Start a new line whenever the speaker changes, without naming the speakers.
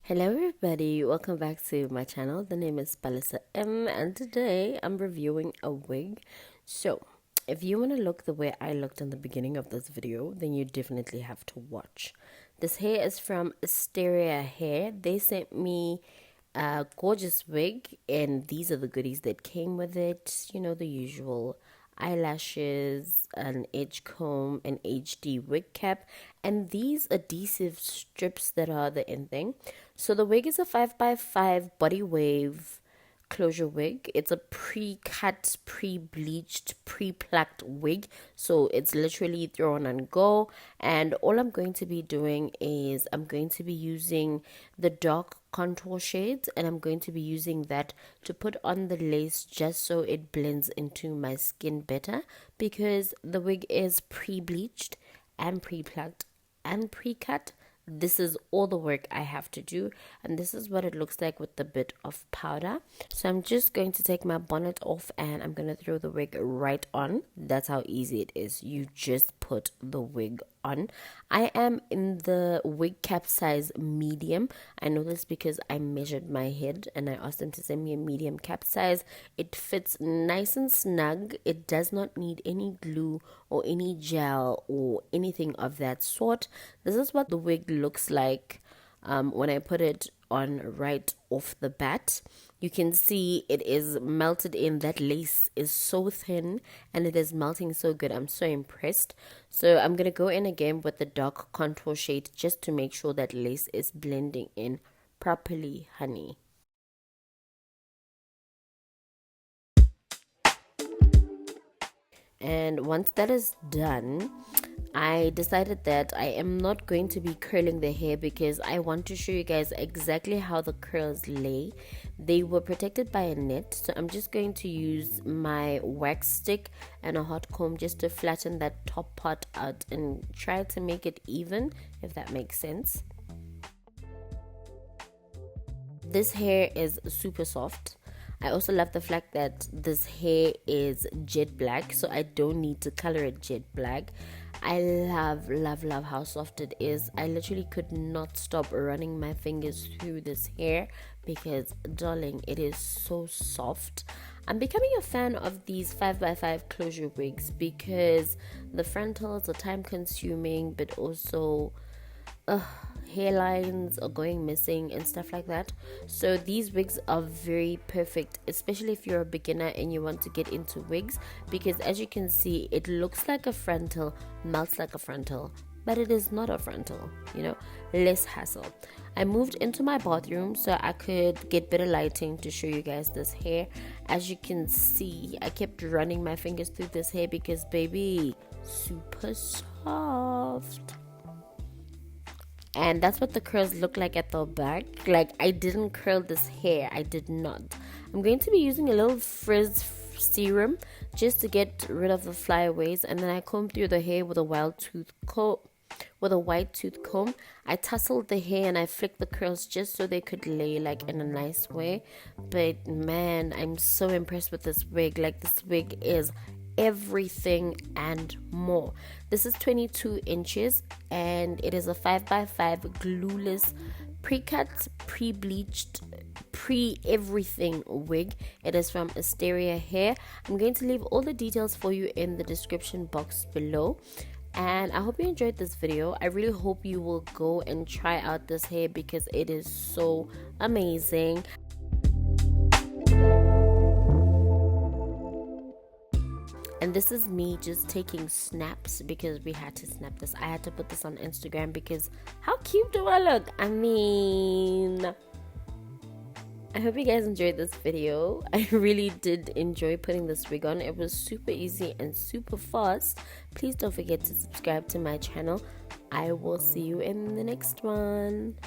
Hello everybody, welcome back to my channel. The name is Palisa M and today I'm reviewing a wig. So if you want to look the way I looked in the beginning of this video, then you definitely have to watch. This hair is from Asteria Hair. They sent me a gorgeous wig and these are the goodies that came with it. You know, the usual eyelashes, an edge comb, an HD wig cap, and these adhesive strips that are the end thing. So the wig is a 5x5 body wave closure wig. It's a pre-cut, pre-bleached, pre-plucked wig, so it's literally throw on and go. And all I'm going to be doing is I'm going to be using the dark contour shades, and I'm going to be using that to put on the lace just so it blends into my skin better, because the wig is pre-bleached and pre-plucked and pre-cut. This is all the work I have to do, and this is what it looks like with the bit of powder. So I'm just going to take my bonnet off and I'm going to throw the wig right on. That's how easy it is. You just put the wig on. I am in the wig cap size medium. I know this because I measured my head and I asked them to send me a medium cap size. It fits nice and snug. It does not need any glue or any gel or anything of that sort. This is what the wig looks like when I put it on right off the bat. You can see it is melted in. That lace is so thin and it is melting so good. I'm so impressed. So I'm going to go in again with the dark contour shade just to make sure that lace is blending in properly, honey. And once that is done, I decided that I am not going to be curling the hair because I want to show you guys exactly how the curls lay. They were protected by a net, so I'm just going to use my wax stick and a hot comb just to flatten that top part out and try to make it even, if that makes sense. This hair is super soft. I also love the fact that this hair is jet black, so I don't need to color it jet black. I love how soft it is. I literally could not stop running my fingers through this hair because, darling, it is so soft. I'm becoming a fan of these 5x5 closure wigs because the frontals are time consuming, but also hairlines are going missing and stuff like that. So these wigs are very perfect, especially if you're a beginner and you want to get into wigs, because as you can see, it looks like a frontal, melts like a frontal, but it is not a frontal, you know, less hassle. I moved into my bathroom so I could get better lighting to show you guys this hair. As you can see, I kept running my fingers through this hair because, baby, super soft. And that's what the curls look like at the back. Like, I didn't curl this hair, I did not. I'm going to be using a little frizz serum just to get rid of the flyaways, and then I comb through the hair with a white tooth comb. I tousled the hair and I flicked the curls just so they could lay like in a nice way. But man, I'm so impressed with this wig. Like, this wig is everything and more. This is 22 inches and it is a 5x5 glueless, pre-cut, pre-bleached, pre-everything wig. It is from Asteria Hair. I'm going to leave all the details for you in the description box below. And I hope you enjoyed this video. I really hope you will go and try out this hair because it is so amazing. And this is me just taking snaps because we had to snap this. I had to put this on Instagram because how cute do I look? I mean, I hope you guys enjoyed this video. I really did enjoy putting this wig on. It was super easy and super fast. Please don't forget to subscribe to my channel. I will see you in the next one.